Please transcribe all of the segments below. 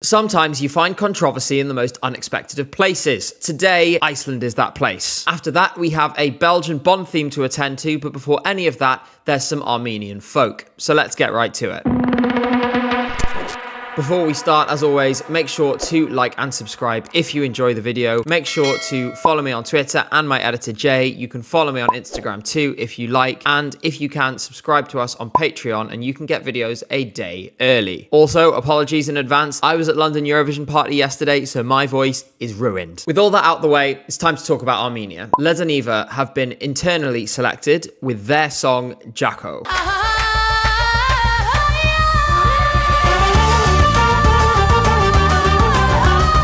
Sometimes you find controversy in the most unexpected of places. Today, Iceland is that place. After that, we have a Belgian Bond theme to attend to, but before any of that, there's some Armenian folk. So let's get right to it. Before we start, as always, make sure to like and subscribe if you enjoy the video. Make sure to follow me on Twitter and my editor Jay. You can follow me on Instagram too if you like. And if you can, subscribe to us on Patreon and you can get videos a day early. Also, apologies in advance. I was at London Eurovision party yesterday, so my voice is ruined. With all that out the way, it's time to talk about Armenia. Ledaniva have been internally selected with their song Jako.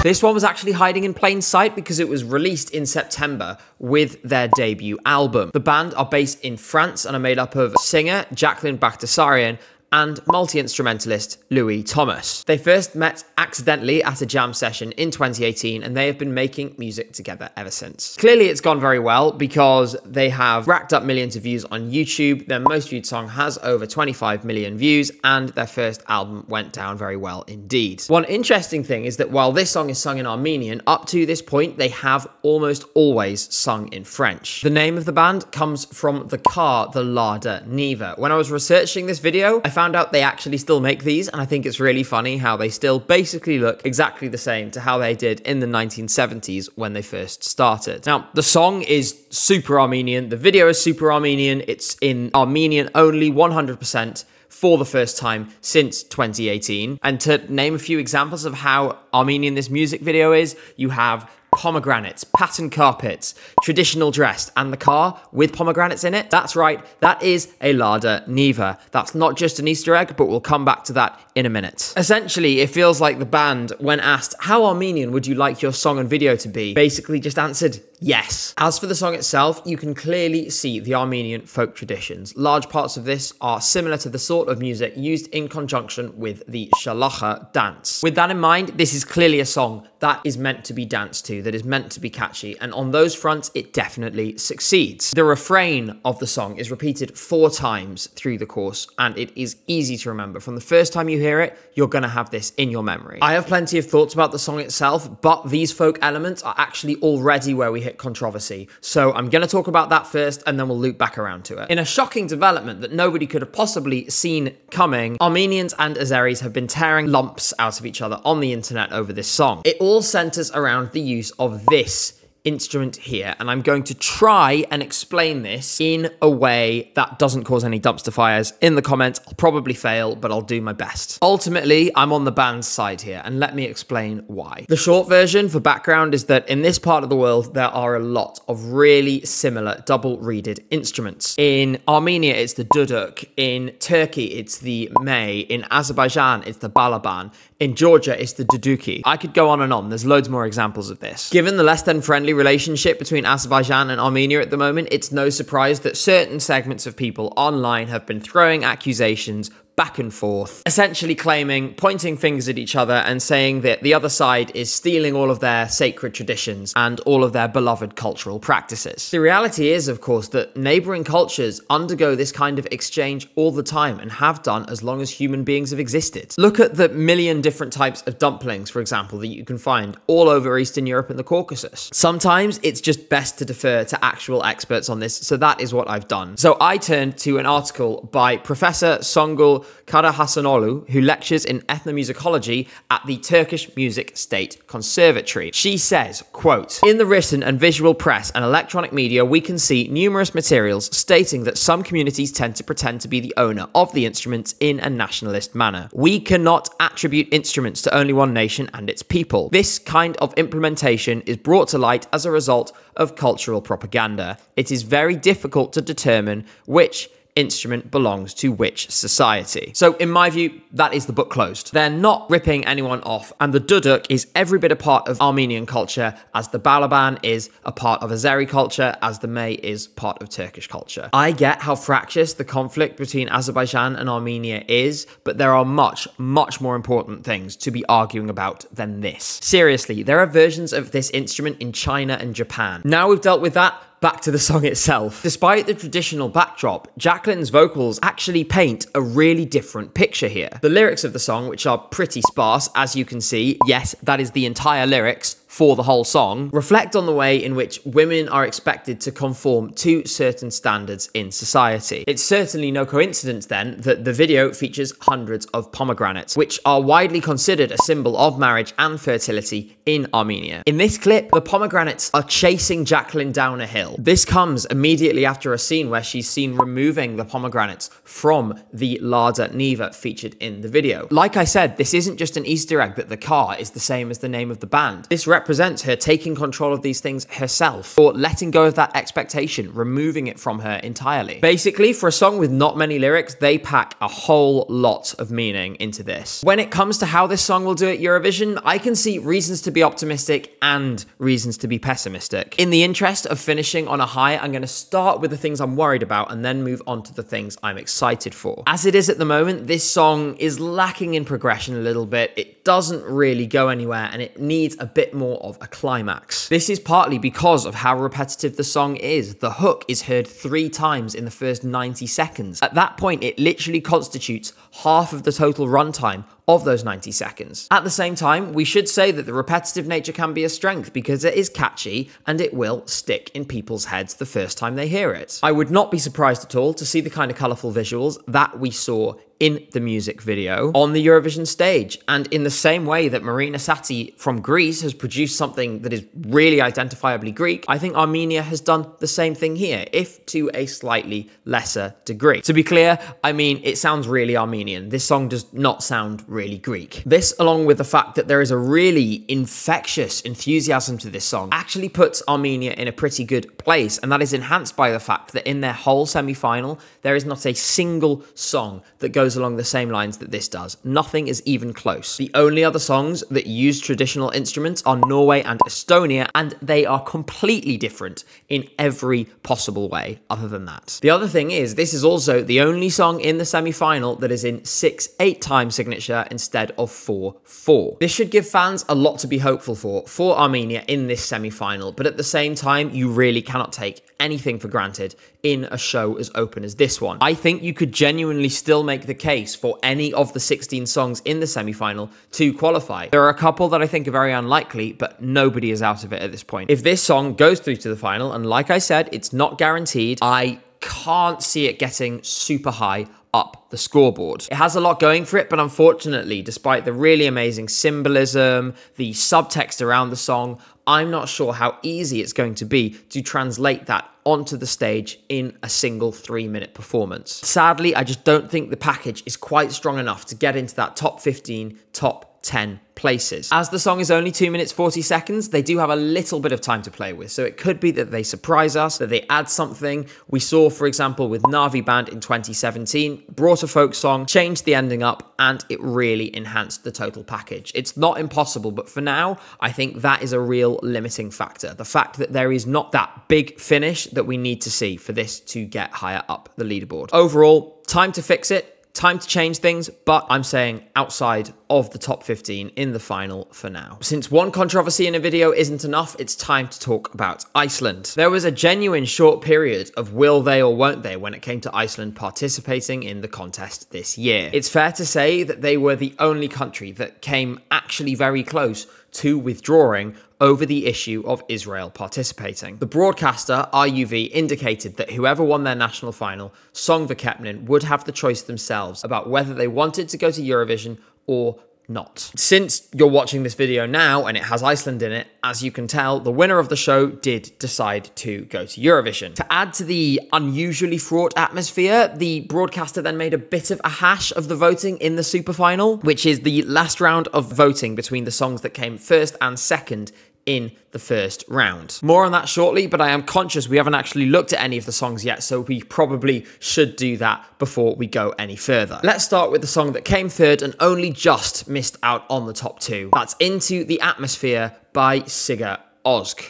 This one was actually hiding in plain sight because it was released in September with their debut album. The band are based in France and are made up of singer Jacqueline Bakhtasarian and multi-instrumentalist Louis Thomas. They first met accidentally at a jam session in 2018 and they have been making music together ever since. Clearly it's gone very well because they have racked up millions of views on YouTube. Their most viewed song has over 25 million views and their first album went down very well indeed. One interesting thing is that while this song is sung in Armenian, up to this point they have almost always sung in French. The name of the band comes from the car, the Lada Niva. When I was researching this video, I found out they actually still make these, and I think it's really funny how they still basically look exactly the same to how they did in the 1970s when they first started. Now, the song is super Armenian, the video is super Armenian, it's in Armenian only 100%. For the first time since 2018. And to name a few examples of how Armenian this music video is, you have pomegranates, patterned carpets, traditional dress, and the car with pomegranates in it. That's right, that is a Lada Niva. That's not just an Easter egg, but we'll come back to that in a minute. Essentially, it feels like the band, when asked, how Armenian would you like your song and video to be, basically just answered, yes. As for the song itself, you can clearly see the Armenian folk traditions. Large parts of this are similar to the sort of music used in conjunction with the Shalacha dance. With that in mind, this is clearly a song that is meant to be danced to, that is meant to be catchy, and on those fronts, it definitely succeeds. The refrain of the song is repeated 4 times through the course, and it is easy to remember. From the first time you hear it, you're gonna have this in your memory. I have plenty of thoughts about the song itself, but these folk elements are actually already where we hit controversy. So I'm gonna talk about that first, and then we'll loop back around to it. In a shocking development that nobody could have possibly seen coming, Armenians and Azeris have been tearing lumps out of each other on the internet over this song. It all centers around the use of this instrument here, and I'm going to try and explain this in a way that doesn't cause any dumpster fires. In the comments, I'll probably fail, but I'll do my best. Ultimately, I'm on the band's side here, and let me explain why. The short version for background is that in this part of the world, there are a lot of really similar double-reeded instruments. In Armenia, it's the duduk. In Turkey, it's the mey. In Azerbaijan, it's the balaban. In Georgia, it's the duduki. I could go on and on. There's loads more examples of this. Given the less than friendly relationship between Azerbaijan and Armenia at the moment, it's no surprise that certain segments of people online have been throwing accusations back and forth, essentially claiming, pointing fingers at each other and saying that the other side is stealing all of their sacred traditions and all of their beloved cultural practices. The reality is, of course, that neighboring cultures undergo this kind of exchange all the time and have done as long as human beings have existed. Look at the million different types of dumplings, for example, that you can find all over Eastern Europe and the Caucasus. Sometimes it's just best to defer to actual experts on this, so that is what I've done. So I turned to an article by Professor Songul Karahasanoglu, who lectures in ethnomusicology at the Turkish Music State Conservatory. She says, quote, "In the written and visual press and electronic media, we can see numerous materials stating that some communities tend to pretend to be the owner of the instruments in a nationalist manner. We cannot attribute instruments to only one nation and its people. This kind of implementation is brought to light as a result of cultural propaganda. It is very difficult to determine which instrument belongs to which society." So in my view, that is the book closed. They're not ripping anyone off, and the duduk is every bit a part of Armenian culture, as the balaban is a part of Azeri culture, as the mey is part of Turkish culture. I get how fractious the conflict between Azerbaijan and Armenia is, but there are much, much more important things to be arguing about than this. Seriously, there are versions of this instrument in China and Japan. Now we've dealt with that, back to the song itself. Despite the traditional backdrop, Jacqueline's vocals actually paint a really different picture here. The lyrics of the song, which are pretty sparse, as you can see, yes, that is the entire lyrics for the whole song, reflect on the way in which women are expected to conform to certain standards in society. It's certainly no coincidence then that the video features hundreds of pomegranates, which are widely considered a symbol of marriage and fertility in Armenia. In this clip, the pomegranates are chasing Jacqueline down a hill. This comes immediately after a scene where she's seen removing the pomegranates from the Lada Niva featured in the video. Like I said, this isn't just an Easter egg that the car is the same as the name of the band. This represents her taking control of these things herself, or letting go of that expectation, removing it from her entirely. Basically, for a song with not many lyrics, they pack a whole lot of meaning into this. When it comes to how this song will do at Eurovision, I can see reasons to be optimistic and reasons to be pessimistic. In the interest of finishing on a high, I'm going to start with the things I'm worried about and then move on to the things I'm excited for. As it is at the moment, this song is lacking in progression a little bit. It doesn't really go anywhere and it needs a bit more of a climax. This is partly because of how repetitive the song is. The hook is heard 3 times in the first 90 seconds. At that point, it literally constitutes half of the total runtime of those 90 seconds. At the same time, we should say that the repetitive nature can be a strength because it is catchy and it will stick in people's heads the first time they hear it. I would not be surprised at all to see the kind of colourful visuals that we saw in the music video on the Eurovision stage. And in the same way that Marina Sati from Greece has produced something that is really identifiably Greek, I think Armenia has done the same thing here, if to a slightly lesser degree. To be clear, I mean, it sounds really Armenian. This song does not sound really Greek. This, along with the fact that there is a really infectious enthusiasm to this song, actually puts Armenia in a pretty good place, and that is enhanced by the fact that in their whole semi-final, there is not a single song that goes along the same lines that this does. Nothing is even close. The only other songs that use traditional instruments are Norway and Estonia, and they are completely different in every possible way other than that. The other thing is, this is also the only song in the semi-final that is in 6/8 time signature instead of 4/4. This should give fans a lot to be hopeful for Armenia in this semi-final, but at the same time, you really cannot take anything for granted in a show as open as this one. I think you could genuinely still make the case for any of the 16 songs in the semi-final to qualify. There are a couple that I think are very unlikely, but nobody is out of it at this point. If this song goes through to the final, and like I said, it's not guaranteed, I can't see it getting super high up the scoreboard. It has a lot going for it, but unfortunately, despite the really amazing symbolism, the subtext around the song, I'm not sure how easy it's going to be to translate that onto the stage in a single 3-minute performance. Sadly, I just don't think the package is quite strong enough to get into that top 15, top 10 places. As the song is only 2 minutes 40 seconds, they do have a little bit of time to play with, so it could be that they surprise us, that they add something. We saw, for example, with Navi Band in 2017, brought a folk song, changed the ending up, and it really enhanced the total package. It's not impossible, but for now, I think that is a real limiting factor. The fact that there is not that big finish that we need to see for this to get higher up the leaderboard. Overall, time to fix it. Time to change things, but I'm saying outside of the top 15 in the final for now. Since one controversy in a video isn't enough, it's time to talk about Iceland. There was a genuine short period of will they or won't they when it came to Iceland participating in the contest this year. It's fair to say that they were the only country that came actually very close to withdrawing over the issue of Israel participating. The broadcaster, RUV, indicated that whoever won their national final, Song Verkepnin, would have the choice themselves about whether they wanted to go to Eurovision or not. Since you're watching this video now and it has Iceland in it, as you can tell, the winner of the show did decide to go to Eurovision. To add to the unusually fraught atmosphere, the broadcaster then made a bit of a hash of the voting in the super final, which is the last round of voting between the songs that came first and second in the first round. More on that shortly, but I am conscious we haven't actually looked at any of the songs yet, so we probably should do that before we go any further. Let's start with the song that came third and only just missed out on the top 2. That's Into the Atmosphere by Sigur Ozg.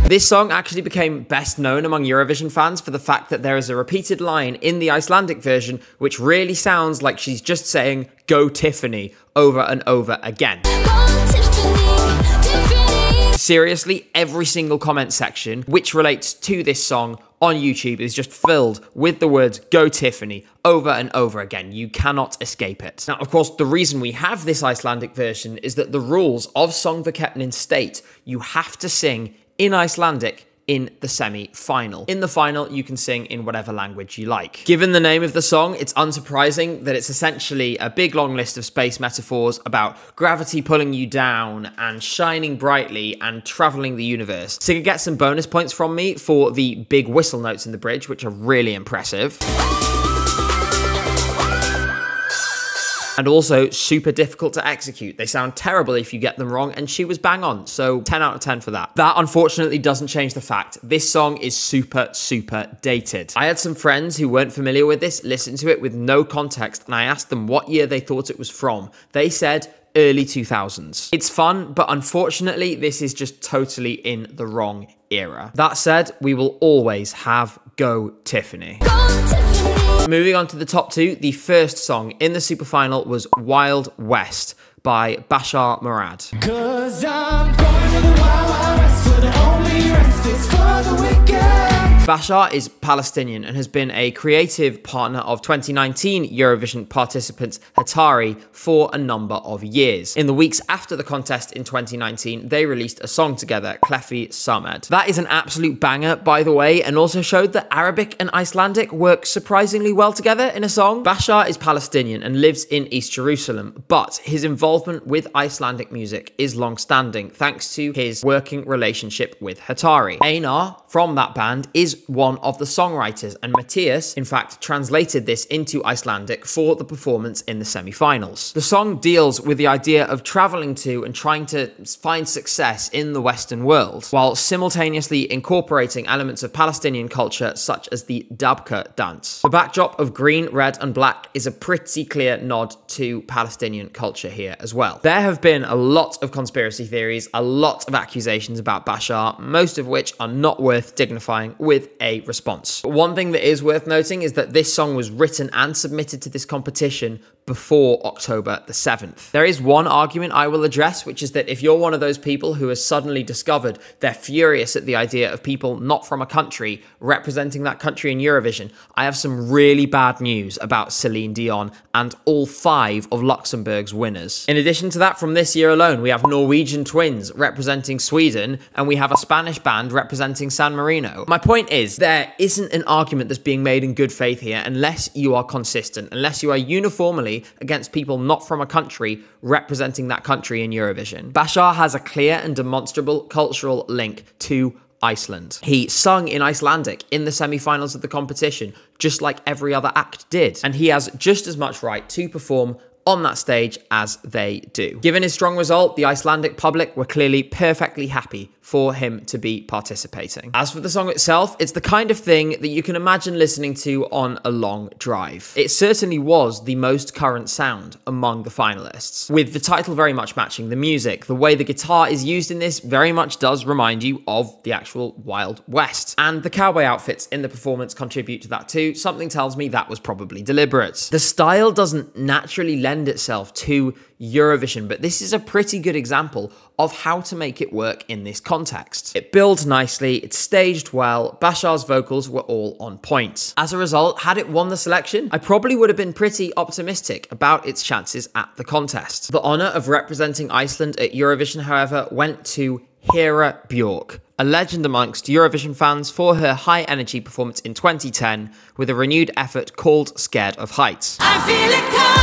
This song actually became best known among Eurovision fans for the fact that there is a repeated line in the Icelandic version which really sounds like she's just saying "Go Tiffany" over and over again. Seriously, every single comment section which relates to this song on YouTube is just filled with the words "Go Tiffany" over and over again. You cannot escape it. Now, of course, the reason we have this Icelandic version is that the rules of Söngvakeppnin state you have to sing in Icelandic in the semi-final. In the final, you can sing in whatever language you like. Given the name of the song, it's unsurprising that it's essentially a big long list of space metaphors about gravity pulling you down and shining brightly and traveling the universe. So you get some bonus points from me for the big whistle notes in the bridge, which are really impressive. And also super difficult to execute. They sound terrible if you get them wrong, and she was bang on, so 10 out of 10 for that. That unfortunately doesn't change the fact this song is super, super dated. I had some friends who weren't familiar with this listen to it with no context, and I asked them what year they thought it was from. They said early 2000s. It's fun, but unfortunately, this is just totally in the wrong era. That said, we will always have Go Tiffany. Moving on to the top two, the first song in the super final was Wild West by Bashar Murad. 'Cause I'm going to the Wild West, where the only rest is for the wicked. Bashar is Palestinian and has been a creative partner of 2019 Eurovision participant Hatari for a number of years. In the weeks after the contest in 2019, they released a song together, Klefi Samed. That is an absolute banger, by the way, and also showed that Arabic and Icelandic work surprisingly well together in a song. Bashar is Palestinian and lives in East Jerusalem, but his involvement with Icelandic music is long-standing thanks to his working relationship with Hatari. Einar from that band is one of the songwriters, and Matthias, in fact, translated this into Icelandic for the performance in the semi-finals. The song deals with the idea of traveling to and trying to find success in the Western world, while simultaneously incorporating elements of Palestinian culture such as the dabka dance. The backdrop of green, red, and black is a pretty clear nod to Palestinian culture here as well. There have been a lot of conspiracy theories, a lot of accusations about Bashar, most of which are not worth dignifying with a response. But one thing that is worth noting is that this song was written and submitted to this competition before October the 7th. There is one argument I will address, which is that if you're one of those people who has suddenly discovered they're furious at the idea of people not from a country representing that country in Eurovision, I have some really bad news about Celine Dion and all 5 of Luxembourg's winners. In addition to that, from this year alone, we have Norwegian twins representing Sweden, and we have a Spanish band representing San Marino. My point is, there isn't an argument that's being made in good faith here unless you are consistent, unless you are uniformly against people not from a country representing that country in Eurovision. Bashar has a clear and demonstrable cultural link to Iceland. He sung in Icelandic in the semi-finals of the competition, just like every other act did, and he has just as much right to perform on that stage as they do. Given his strong result, the Icelandic public were clearly perfectly happy for him to be participating. As for the song itself, it's the kind of thing that you can imagine listening to on a long drive. It certainly was the most current sound among the finalists, with the title very much matching the music. The way the guitar is used in this very much does remind you of the actual Wild West, and the cowboy outfits in the performance contribute to that too. Something tells me that was probably deliberate. The style doesn't naturally lend itself to Eurovision, but this is a pretty good example of how to make it work in this context. It builds nicely, it's staged well, Bashar's vocals were all on point. As a result, had it won the selection, I probably would have been pretty optimistic about its chances at the contest. The honour of representing Iceland at Eurovision, however, went to Hera Björk, a legend amongst Eurovision fans for her high-energy performance in 2010 with a renewed effort called Scared of Heights. I feel it coming.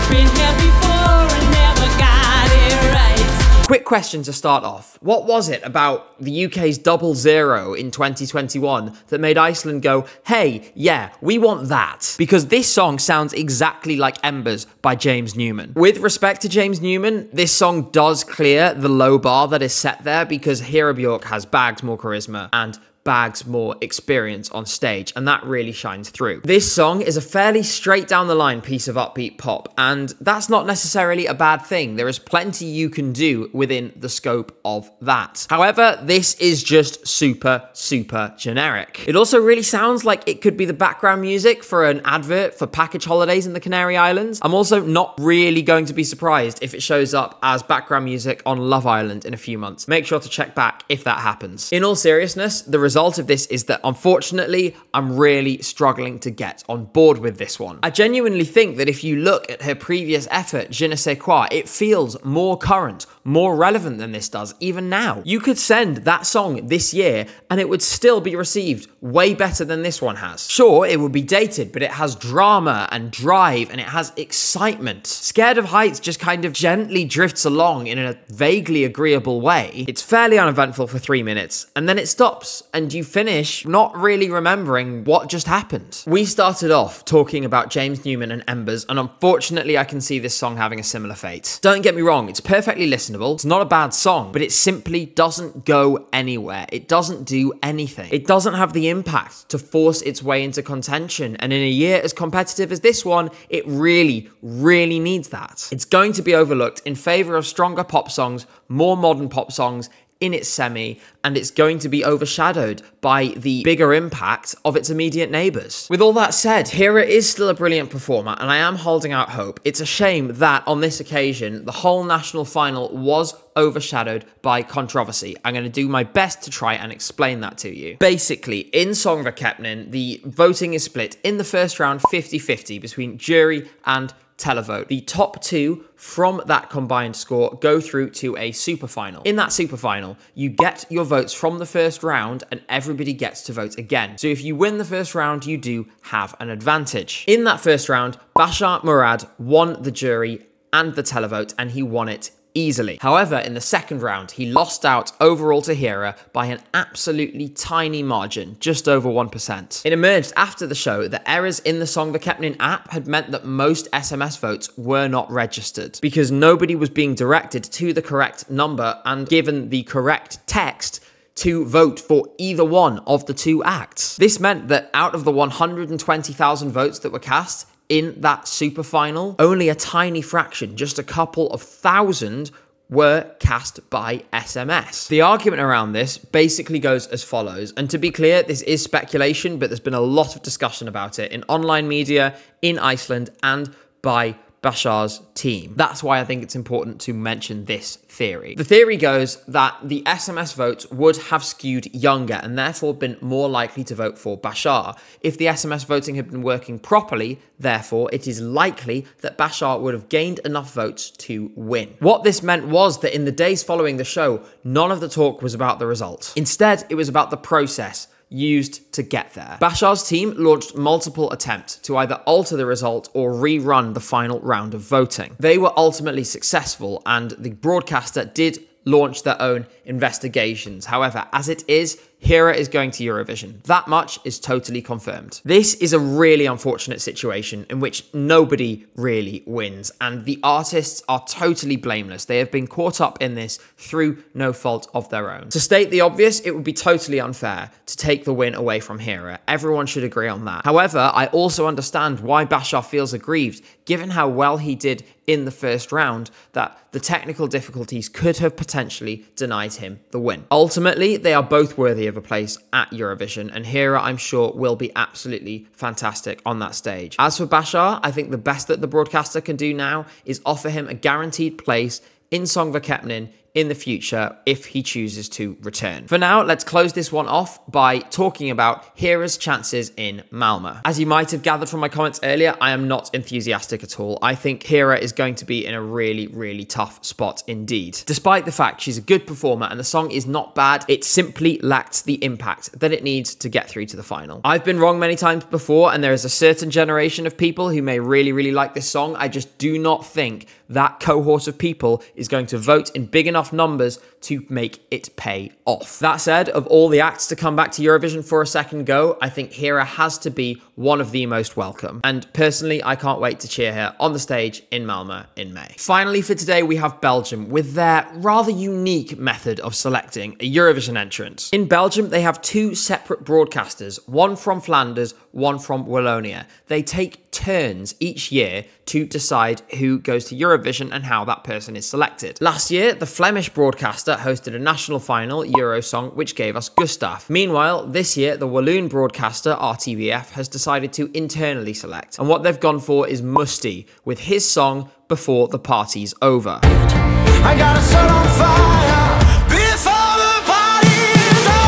Been here before and never got it right. Quick question to start off. What was it about the UK's 00 in 2021 that made Iceland go, hey, yeah, we want that? Because this song sounds exactly like Embers by James Newman. With respect to James Newman, this song does clear the low bar that is set there because Hera Björk has bags more charisma and bags more experience on stage, and that really shines through. This song is a fairly straight down the line piece of upbeat pop, and that's not necessarily a bad thing. There is plenty you can do within the scope of that. However, this is just super generic. It also really sounds like it could be the background music for an advert for package holidays in the Canary Islands. I'm also not really going to be surprised if it shows up as background music on Love Island in a few months. Make sure to check back if that happens. In all seriousness, the result of this is that unfortunately, I'm really struggling to get on board with this one. I genuinely think that if you look at her previous effort, Je ne sais quoi, it feels more current, more relevant than this does, even now. You could send that song this year and it would still be received way better than this one has. Sure, it would be dated, but it has drama and drive and it has excitement. Scared of Heights just kind of gently drifts along in a vaguely agreeable way. It's fairly uneventful for 3 minutes and then it stops and you finish not really remembering what just happened. We started off talking about James Newman and Embers, and unfortunately I can see this song having a similar fate. Don't get me wrong, it's perfectly listenable, it's not a bad song, but it simply doesn't go anywhere. It doesn't do anything. It doesn't have the impact to force its way into contention, and in a year as competitive as this one, it really needs that. It's going to be overlooked in favour of stronger pop songs, more modern pop songs, in its semi, and it's going to be overshadowed by the bigger impact of its immediate neighbours. With all that said, Hera is still a brilliant performer, and I am holding out hope. It's a shame that, on this occasion, the whole national final was overshadowed by controversy. I'm going to do my best to try and explain that to you. Basically, in Songvakeppnin, the voting is split in the first round 50-50 between jury and televote. The top two from that combined score go through to a super final. In that super final, you get your votes from the first round and everybody gets to vote again. So if you win the first round, you do have an advantage. In that first round, Bashar Murad won the jury and the televote, and he won it easily. However, in the second round, he lost out overall to Hera by an absolutely tiny margin, just over 1%. It emerged after the show that errors in the Songvakeppnin app had meant that most SMS votes were not registered because nobody was being directed to the correct number and given the correct text to vote for either one of the two acts. This meant that out of the 120,000 votes that were cast in that super final, only a tiny fraction, just a couple of thousand, were cast by SMS. The argument around this basically goes as follows, and to be clear, this is speculation, but there's been a lot of discussion about it in online media, in Iceland, and by Bashar's team. That's why I think it's important to mention this theory. The theory goes that the SMS votes would have skewed younger and therefore been more likely to vote for Bashar. If the SMS voting had been working properly, therefore, it is likely that Bashar would have gained enough votes to win. What this meant was that in the days following the show, none of the talk was about the result. Instead, it was about the process used to get there. Bashar's team launched multiple attempts to either alter the result or rerun the final round of voting. They were ultimately successful, and the broadcaster did launch their own investigations. However, as it is, Hera is going to Eurovision. That much is totally confirmed. This is a really unfortunate situation in which nobody really wins, and the artists are totally blameless. They have been caught up in this through no fault of their own. To state the obvious, it would be totally unfair to take the win away from Hera. Everyone should agree on that. However, I also understand why Bashar feels aggrieved, given how well he did in the first round, that the technical difficulties could have potentially denied him the win. Ultimately, they are both worthy of a place at Eurovision, and Hera, I'm sure, will be absolutely fantastic on that stage. As for Bashar, I think the best that the broadcaster can do now is offer him a guaranteed place in Songvakeppnin in the future if he chooses to return. For now, let's close this one off by talking about Hera's chances in Malmö. As you might have gathered from my comments earlier, I am not enthusiastic at all. I think Hera is going to be in a really tough spot indeed. Despite the fact she's a good performer and the song is not bad, it simply lacks the impact that it needs to get through to the final. I've been wrong many times before, and there is a certain generation of people who may really like this song. I just do not think that cohort of people is going to vote in big enough enough numbers to make it pay off. That said, of all the acts to come back to Eurovision for a second go, I think Hera has to be one of the most welcome. And personally, I can't wait to cheer her on the stage in Malmö in May. Finally for today, we have Belgium with their rather unique method of selecting a Eurovision entrant. In Belgium, they have two separate broadcasters, one from Flanders, one from Wallonia. They take turns each year to decide who goes to Eurovision and how that person is selected. Last year, the Flemish broadcaster hosted a national final, Eurosong, which gave us Gustav. Meanwhile, this year, the Walloon broadcaster, RTBF, has decided to internally select. And what they've gone for is Musti, with his song, Before the Party's Over. I gotta set on fire before the party's over.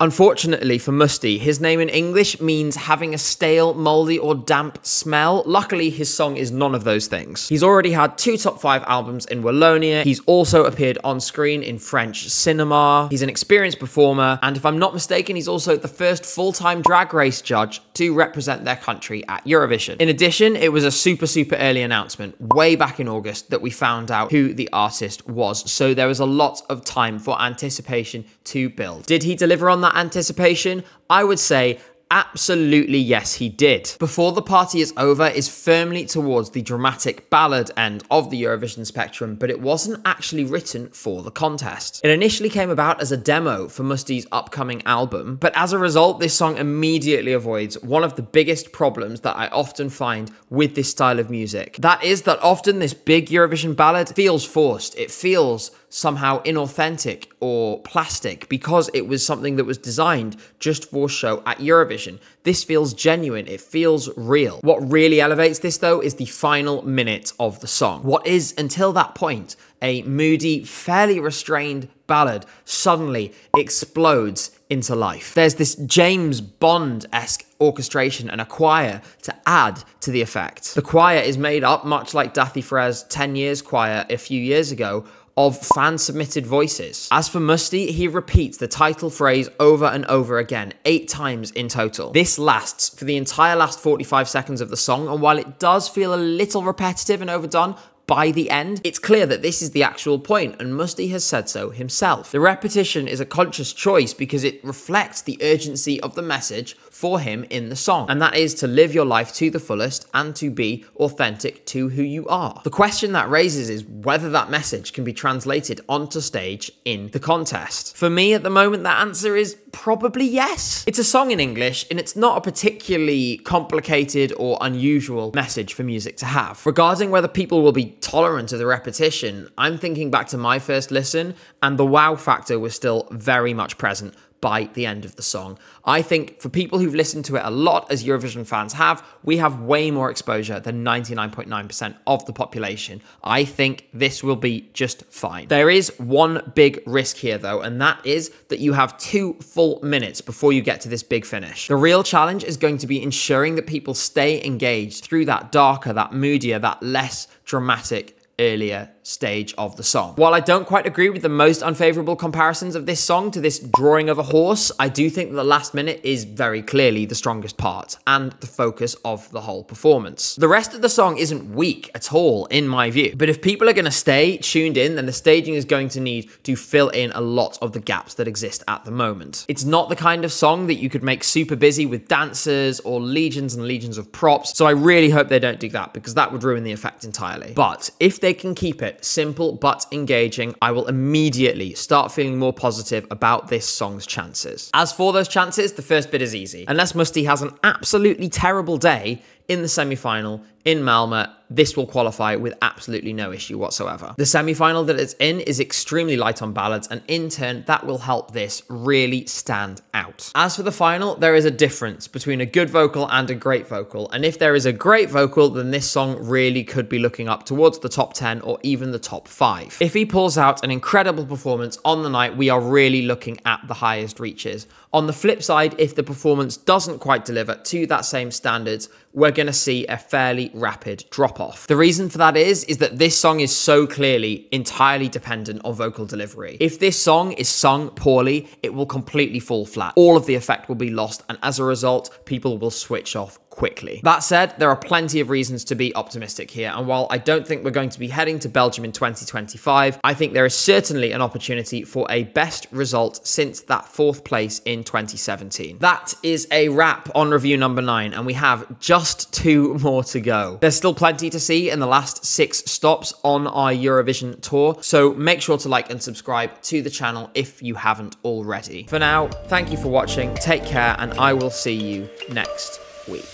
Unfortunately for Musti, his name in English means having a stale, mouldy or damp smell. Luckily, his song is none of those things. He's already had 2 top 5 albums in Wallonia. He's also appeared on screen in French cinema. He's an experienced performer, and if I'm not mistaken, he's also the first full-time drag race judge to represent their country at Eurovision. In addition, it was a super early announcement way back in August that we found out who the artist was, so there was a lot of time for anticipation to build. Did he deliver on that anticipation? I would say absolutely yes, he did. Before the Party is Over is firmly towards the dramatic ballad end of the Eurovision spectrum, but it wasn't actually written for the contest. It initially came about as a demo for Musti's upcoming album, but as a result, this song immediately avoids one of the biggest problems that I often find with this style of music. That is that often this big Eurovision ballad feels forced. It feels somehow inauthentic or plastic because it was something that was designed just for show at Eurovision. This feels genuine, it feels real. What really elevates this though is the final minute of the song. What is, until that point, a moody, fairly restrained ballad suddenly explodes into life. There's this James Bond-esque orchestration and a choir to add to the effect. The choir is made up, much like Dathi Frey's 10 Years choir a few years ago, of fan-submitted voices. As for Musti, he repeats the title phrase over and over again, 8 times in total. This lasts for the entire last 45 seconds of the song, and while it does feel a little repetitive and overdone, by the end, it's clear that this is the actual point, and Musti has said so himself. The repetition is a conscious choice because it reflects the urgency of the message for him in the song, and that is to live your life to the fullest and to be authentic to who you are. The question that raises is whether that message can be translated onto stage in the contest. For me, at the moment, that answer is probably yes. It's a song in English, and it's not a particularly complicated or unusual message for music to have. Regarding whether people will be tolerant of the repetition, I'm thinking back to my first listen, and the wow factor was still very much present by the end of the song. I think for people who've listened to it a lot, as Eurovision fans have, we have way more exposure than 99.9% of the population. I think this will be just fine. There is one big risk here though, and that is that you have 2 full minutes before you get to this big finish. The real challenge is going to be ensuring that people stay engaged through that darker, that moodier, that less dramatic earlier stage of the song. While I don't quite agree with the most unfavorable comparisons of this song to this drawing of a horse, I do think that the last minute is very clearly the strongest part and the focus of the whole performance. The rest of the song isn't weak at all in my view, but if people are going to stay tuned in, then the staging is going to need to fill in a lot of the gaps that exist at the moment. It's not the kind of song that you could make super busy with dancers or legions and legions of props, so I really hope they don't do that because that would ruin the effect entirely. But if they can keep it simple but engaging, I will immediately start feeling more positive about this song's chances. As for those chances, the first bit is easy. Unless Musti has an absolutely terrible day in the semi-final in Malmö, this will qualify with absolutely no issue whatsoever. The semi-final that it's in is extremely light on ballads, and in turn, that will help this really stand out. As for the final, there is a difference between a good vocal and a great vocal, and if there is a great vocal, then this song really could be looking up towards the top 10 or even the top 5. If he pulls out an incredible performance on the night, we are really looking at the highest reaches. On the flip side, if the performance doesn't quite deliver to that same standards, we're going to see a fairly rapid drop-off. The reason for that is that this song is so clearly entirely dependent on vocal delivery. If this song is sung poorly, it will completely fall flat. All of the effect will be lost, and as a result, people will switch off quickly. That said, there are plenty of reasons to be optimistic here, and while I don't think we're going to be heading to Belgium in 2025, I think there is certainly an opportunity for a best result since that 4th place in 2017. That is a wrap on review number 9, and we have just 2 more to go. There's still plenty to see in the last 6 stops on our Eurovision tour, so make sure to like and subscribe to the channel if you haven't already. For now, thank you for watching, take care, and I will see you next week.